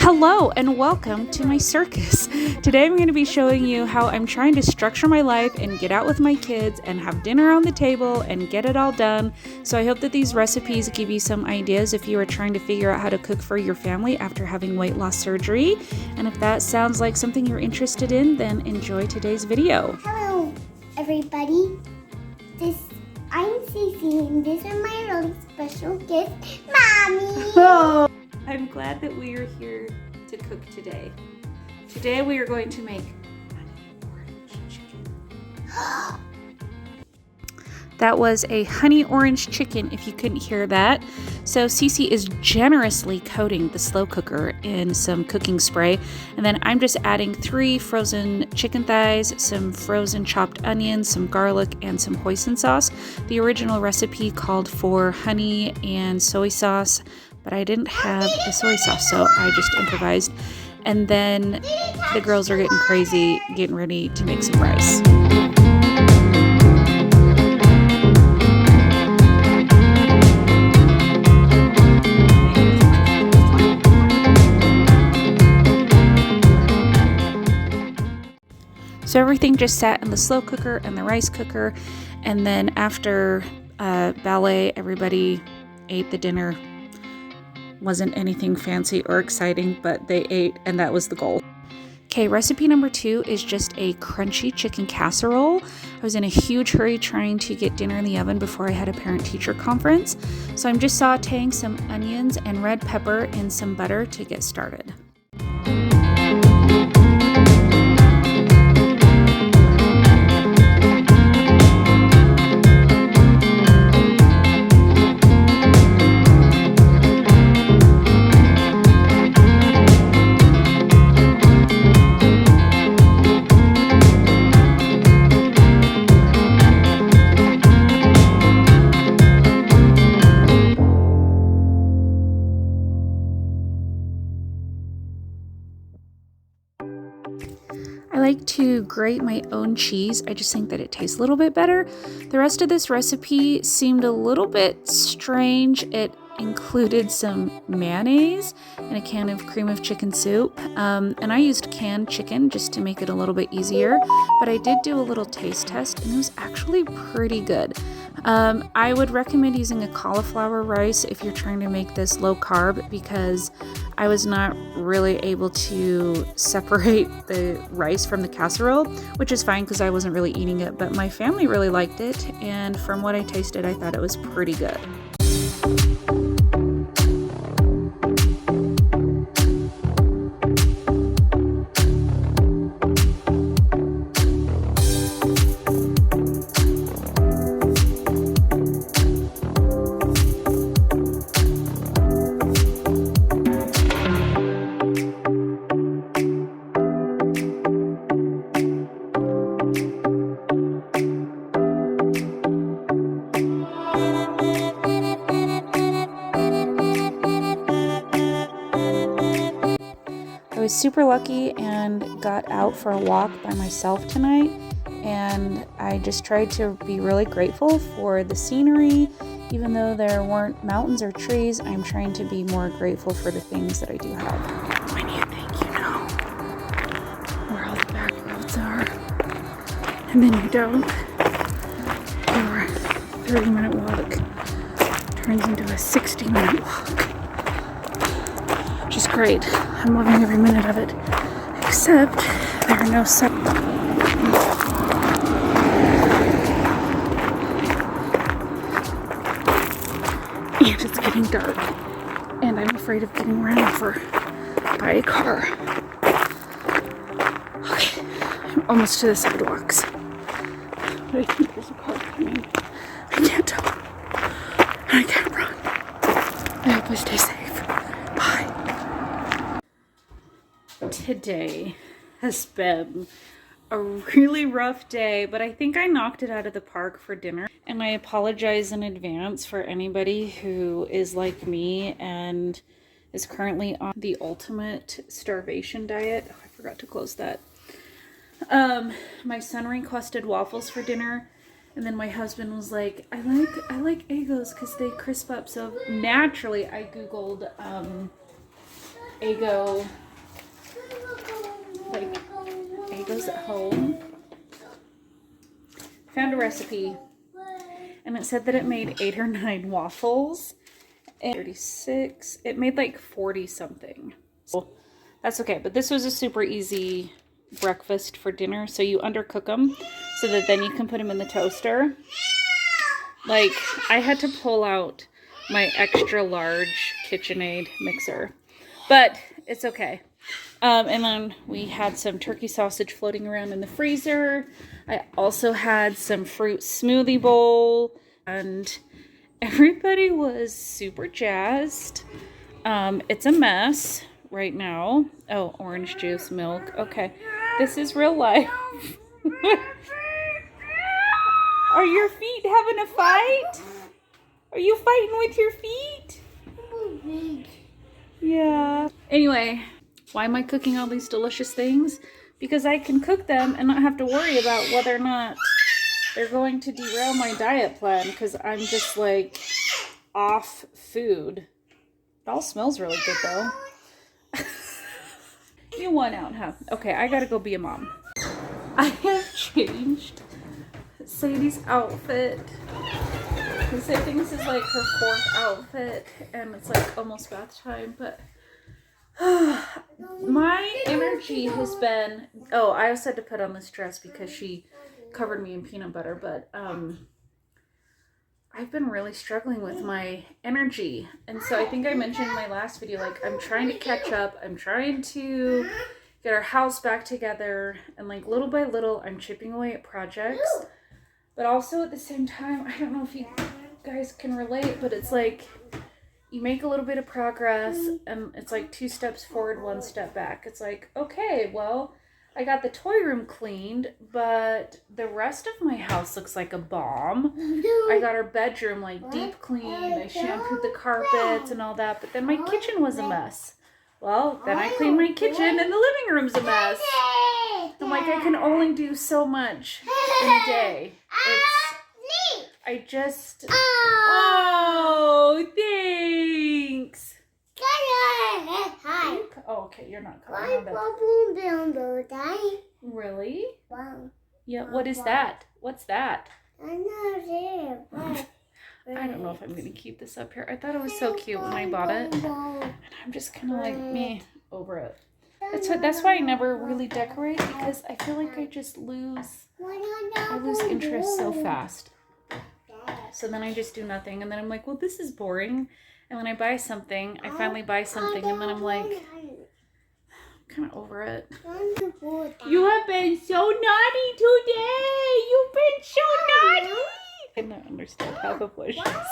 Hello and welcome to my circus. Today I'm going to be showing you how I'm trying to structure my life and get out with my kids and have dinner on the table and get it all done. So I hope that these recipes give you some ideas if you are trying to figure out how to cook for your family after having weight loss surgery. And if that sounds like something you're interested in, then enjoy today's video. Hello everybody, I'm Cece and this is my really special gift, Mommy! Oh, I'm glad that we are here to cook today. Today we are going to make honey orange chicken. That was a honey orange chicken, if you couldn't hear that. So Cece is generously coating the slow cooker in some cooking spray. And then I'm just adding 3 frozen chicken thighs, some frozen chopped onions, some garlic, and some hoisin sauce. The original recipe called for honey and soy sauce, but I didn't have the soy sauce, so I just improvised. And then the girls are getting crazy, getting ready to make some rice. So everything just sat in the slow cooker and the rice cooker, and then after ballet, everybody ate the dinner. Wasn't anything fancy or exciting, but they ate, and that was the goal. Okay, recipe number 2 is just a crunchy chicken casserole. I was in a huge hurry trying to get dinner in the oven before I had a parent-teacher conference. So I'm just sauteing some onions and red pepper in some butter to get started. I like to grate my own cheese. I just think that it tastes a little bit better. The rest of this recipe seemed a little bit strange. It included some mayonnaise and a can of cream of chicken soup. And I used canned chicken just to make it a little bit easier. But I did do a little taste test and it was actually pretty good. I would recommend using a cauliflower rice if you're trying to make this low carb, because I was not really able to separate the rice from the casserole, which is fine because I wasn't really eating it, but my family really liked it, and from what I tasted, I thought it was pretty good. I was super lucky and got out for a walk by myself tonight, and I just tried to be really grateful for the scenery. Even though there weren't mountains or trees, I'm trying to be more grateful for the things that I do have. When you think you know where all the back roads are, and then you don't, your 30-minute walk turns into a 60-minute walk. Which is great. I'm loving every minute of it, except there are no and it's getting dark, and I'm afraid of getting run over by a car. Okay, I'm almost to the sidewalks, but I think there's a car coming. I can't tell, and I can't run. I hope I stay safe. Bye. Today has been a really rough day, but I think I knocked it out of the park for dinner. And I apologize in advance for anybody who is like me and is currently on the ultimate starvation diet. Oh, I forgot to close that. My son requested waffles for dinner, and then my husband was like, I like Eggos because they crisp up. So naturally I Googled Eggo, like Eggo's at home. Found a recipe, and it said that it made 8 or 9 waffles. And 36. It made like 40 something. So that's okay. But this was a super easy breakfast for dinner. So you undercook them so that then you can put them in the toaster. Like, I had to pull out my extra large KitchenAid mixer, but it's okay. And then we had some turkey sausage floating around in the freezer. I also had some fruit smoothie bowl, and everybody was super jazzed. It's a mess right now. Oh, orange juice, milk. Okay, this is real life. Are your feet having a fight? Are you fighting with your feet? Yeah. Anyway, why am I cooking all these delicious things? Because I can cook them and not have to worry about whether or not they're going to derail my diet plan, because I'm just like off food. It all smells really good though. You won out, huh? Okay, I gotta go be a mom. I have changed Sadie's outfit, because I think this is like her 4th outfit, and it's like almost bath time, but my energy has been, oh, I also had to put on this dress because she covered me in peanut butter, but I've been really struggling with my energy. And so I think I mentioned in my last video, like, I'm trying to catch up. I'm trying to get our house back together, and like little by little I'm chipping away at projects, but also at the same time, I don't know if you guys can relate, but it's like you make a little bit of progress and it's like 2 steps forward, 1 step back. It's like, okay, well, I got the toy room cleaned, but the rest of my house looks like a bomb. I got our bedroom like deep cleaned. I shampooed the carpets and all that, but then my kitchen was a mess. Well, then I cleaned my kitchen and the living room's a mess. I'm like, I can only do so much in a day. I just... Oh, thanks. Hi. Oh, okay, you're not Why coloring. bubble die? Really? Wow. Yeah, what is that? What's that? I'm not there. I don't know if I'm going to keep this up here. I thought it was so cute when I bought it. And I'm just kind of like, meh, over it. That's why I never really decorate, because I feel like I just lose interest so fast. So then I just do nothing, and then I'm like, well, this is boring. And when I buy something, I finally buy something, and then I'm like, kind of over it. You have been so naughty today. You've been so naughty. I don't understand half of what she said.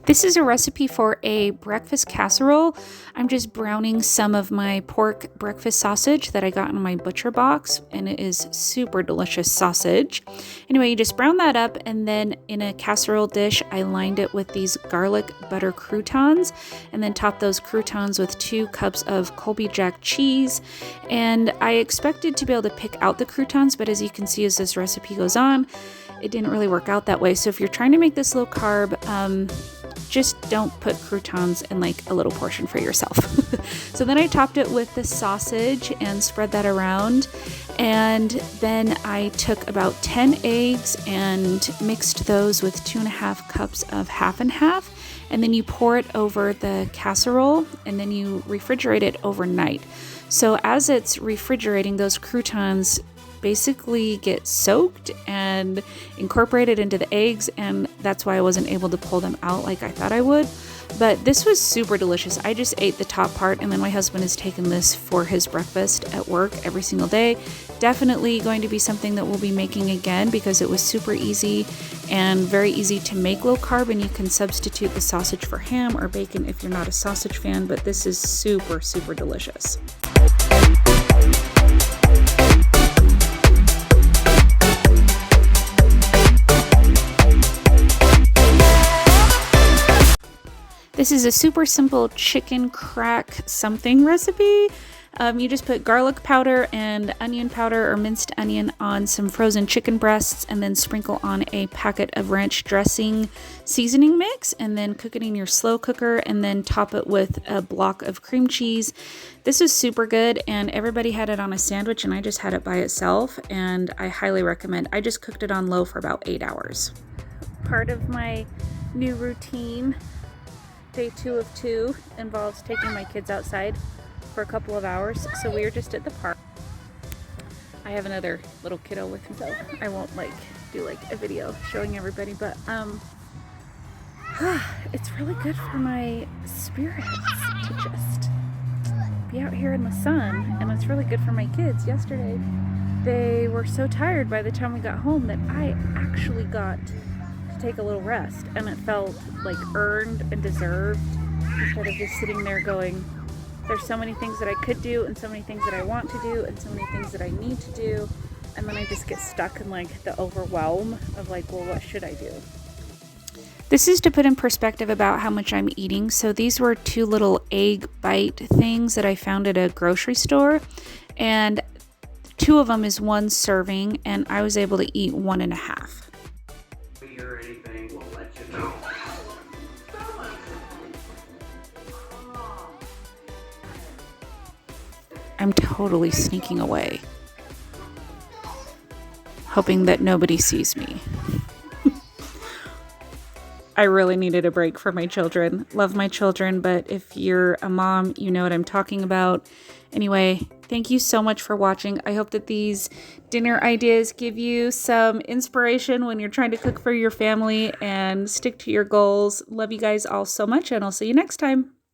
This is a recipe for a breakfast casserole. I'm just browning some of my pork breakfast sausage that I got in my butcher box, and it is super delicious sausage. Anyway, you just brown that up, and then in a casserole dish, I lined it with these garlic butter croutons, and then topped those croutons with 2 cups of Colby Jack cheese. And I expected to be able to pick out the croutons, but as you can see as this recipe goes on, it didn't really work out that way. So if you're trying to make this low carb, just don't put croutons in like a little portion for yourself. So then I topped it with the sausage and spread that around. And then I took about 10 eggs and mixed those with 2.5 cups of half and half. And then you pour it over the casserole, and then you refrigerate it overnight. So as it's refrigerating, those croutons basically get soaked and incorporated into the eggs, and that's why I wasn't able to pull them out like I thought I would. But this was super delicious. I just ate the top part, and then my husband has taken this for his breakfast at work every single day. Definitely going to be something that we'll be making again, because it was super easy and very easy to make low carb, and you can substitute the sausage for ham or bacon if you're not a sausage fan, but this is super, super delicious. This is a super simple chicken crack something recipe. You just put garlic powder and onion powder or minced onion on some frozen chicken breasts, and then sprinkle on a packet of ranch dressing seasoning mix, and then cook it in your slow cooker, and then top it with a block of cream cheese. This is super good, and everybody had it on a sandwich, and I just had it by itself, and I highly recommend. I just cooked it on low for about 8 hours. Part of my new routine, day 2 of 2, involves taking my kids outside for a couple of hours. So we are just at the park. I have another little kiddo with me, so I won't do a video showing everybody, but it's really good for my spirits to just be out here in the sun, and it's really good for my kids. Yesterday they were so tired by the time we got home that I actually got to take a little rest, and it felt like earned and deserved, instead of just sitting there going, there's so many things that I could do, and so many things that I want to do, and so many things that I need to do, and then I just get stuck in the overwhelm of well, what should I do? This is to put in perspective about how much I'm eating. So these were 2 little egg bite things that I found at a grocery store, and 2 of them is 1 serving, and I was able to eat 1.5. I'm totally sneaking away, hoping that nobody sees me. I really needed a break from my children. Love my children, but if you're a mom, you know what I'm talking about. Anyway, thank you so much for watching. I hope that these dinner ideas give you some inspiration when you're trying to cook for your family and stick to your goals. Love you guys all so much, and I'll see you next time.